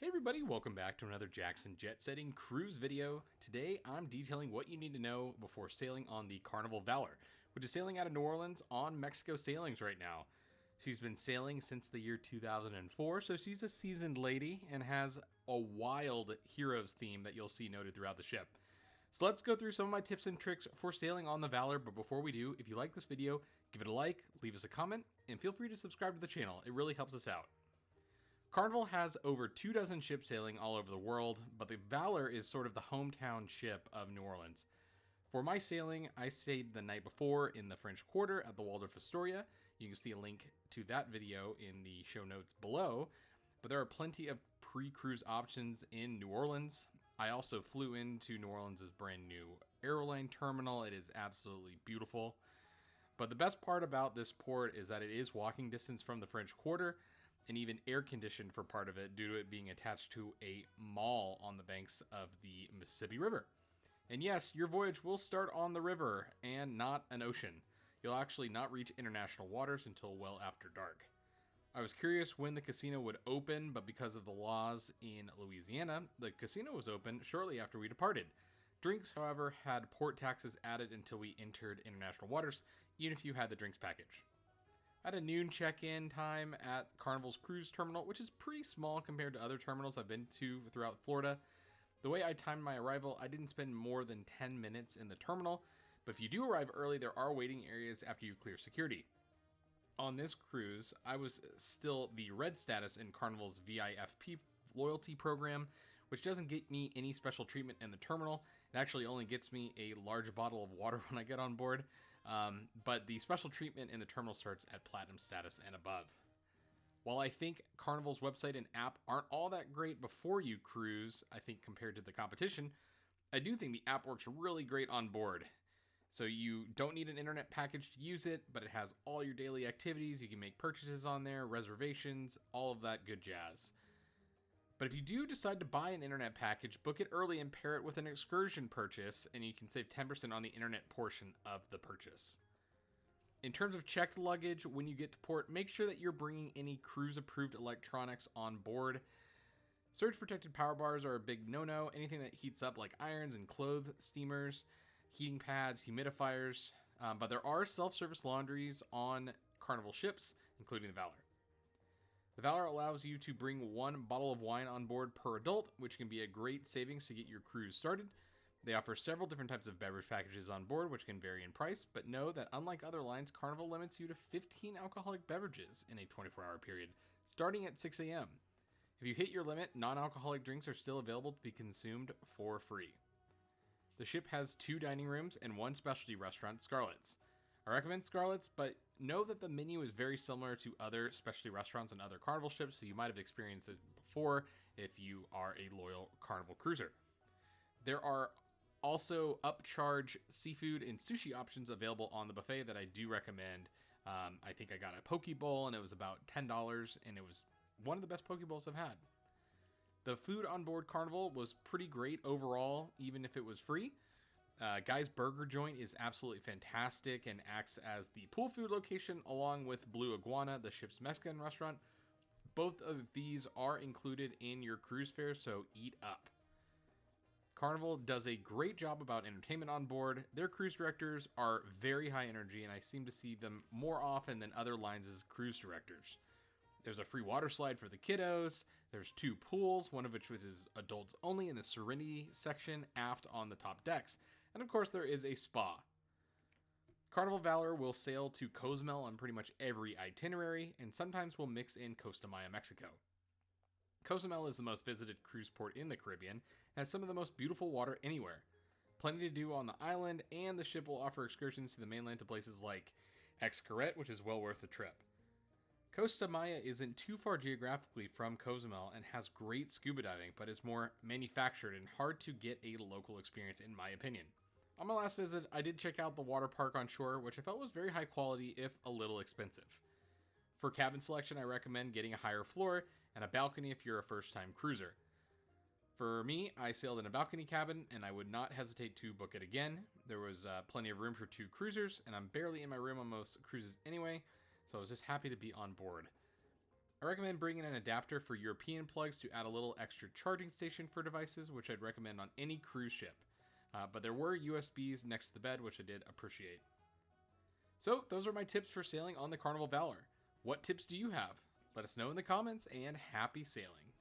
Hey everybody, welcome back to another Jackson Jet Setting cruise video. Today I'm detailing what you need to know before sailing on the Carnival Valor, which is sailing out of New Orleans on Mexico sailings right now. She's been sailing since the year 2004, so she's a seasoned lady and has a wild heroes theme that you'll see noted throughout the ship. So let's go through some of my tips and tricks for sailing on the Valor, but before we do, if you like this video, give it a like, leave us a comment, and feel free to subscribe to the channel. It really helps us out. Carnival has over 24 ships sailing all over the world, but the Valor is sort of the hometown ship of New Orleans. For my sailing, I stayed the night before in the French Quarter at the Waldorf Astoria. You can see a link to that video in the show notes below, but there are plenty of pre-cruise options in New Orleans. I also flew into New Orleans' brand new airline terminal. It is absolutely beautiful. But the best part about this port is that it is walking distance from the French Quarter, and even air-conditioned for part of it due to it being attached to a mall on the banks of the Mississippi River. And yes, your voyage will start on the river and not an ocean. You'll actually not reach international waters until well after dark. I was curious when the casino would open, but because of the laws in Louisiana, the casino was open shortly after we departed. Drinks, however, had port taxes added until we entered international waters, even if you had the drinks package. I had a noon check-in time at Carnival's cruise terminal, which is pretty small compared to other terminals I've been to throughout Florida. The way I timed my arrival, I didn't spend more than 10 minutes in the terminal, but if you do arrive early, there are waiting areas after you clear security. On this cruise, I was still the red status in Carnival's VIFP loyalty program, which doesn't get me any special treatment in the terminal. It actually only gets me a large bottle of water when I get on board. But the special treatment in the terminal starts at platinum status and above. While I think Carnival's website and app aren't all that great before you cruise, I think compared to the competition, I do think the app works really great on board. So you don't need an internet package to use it, but it has all your daily activities. You can make purchases on there, reservations, all of that good jazz. But if you do decide to buy an internet package, book it early and pair it with an excursion purchase, and you can save 10% on the internet portion of the purchase. In terms of checked luggage, when you get to port, make sure that you're bringing any cruise-approved electronics on board. Surge-protected power bars are a big no-no. Anything that heats up like irons and clothes steamers, heating pads, humidifiers. But there are self-service laundries on Carnival ships, including the Valor. The Valor allows you to bring one bottle of wine on board per adult, which can be a great savings to get your cruise started. They offer several different types of beverage packages on board, which can vary in price, but know that unlike other lines, Carnival limits you to 15 alcoholic beverages in a 24-hour period, starting at 6 a.m. If you hit your limit, non-alcoholic drinks are still available to be consumed for free. The ship has 2 dining rooms and 1 specialty restaurant, Scarlett's. I recommend Scarlett's, but know that the menu is very similar to other specialty restaurants and other Carnival ships, so you might have experienced it before if you are a loyal Carnival cruiser. There are also upcharge seafood and sushi options available on the buffet that I do recommend. I think I got a poke bowl, and it was about $10, and it was one of the best poke bowls I've had. The food on board Carnival was pretty great overall, even if it was free. Guy's Burger Joint is absolutely fantastic and acts as the pool food location along with Blue Iguana, the ship's Mexican restaurant. Both of these are included in your cruise fare, so eat up. Carnival does a great job about entertainment on board. Their cruise directors are very high energy, and I seem to see them more often than other lines' cruise directors. There's a free water slide for the kiddos. There's 2 pools, one of which is adults only in the Serenity section aft on the top decks. And of course, there is a spa. Carnival Valor will sail to Cozumel on pretty much every itinerary, and sometimes will mix in Costa Maya, Mexico. Cozumel is the most visited cruise port in the Caribbean, and has some of the most beautiful water anywhere. Plenty to do on the island, and the ship will offer excursions to the mainland to places like Xcaret, which is well worth the trip. Costa Maya isn't too far geographically from Cozumel and has great scuba diving, but is more manufactured and hard to get a local experience in my opinion. On my last visit, I did check out the water park on shore, which I felt was very high quality, if a little expensive. For cabin selection, I recommend getting a higher floor and a balcony if you're a first-time cruiser. For me, I sailed in a balcony cabin, and I would not hesitate to book it again. There was plenty of room for 2 cruisers, and I'm barely in my room on most cruises anyway, so I was just happy to be on board. I recommend bringing an adapter for European plugs to add a little extra charging station for devices, which I'd recommend on any cruise ship. But there were USBs next to the bed, which I did appreciate. So those are my tips for sailing on the Carnival Valor. What tips do you have? Let us know in the comments, and happy sailing.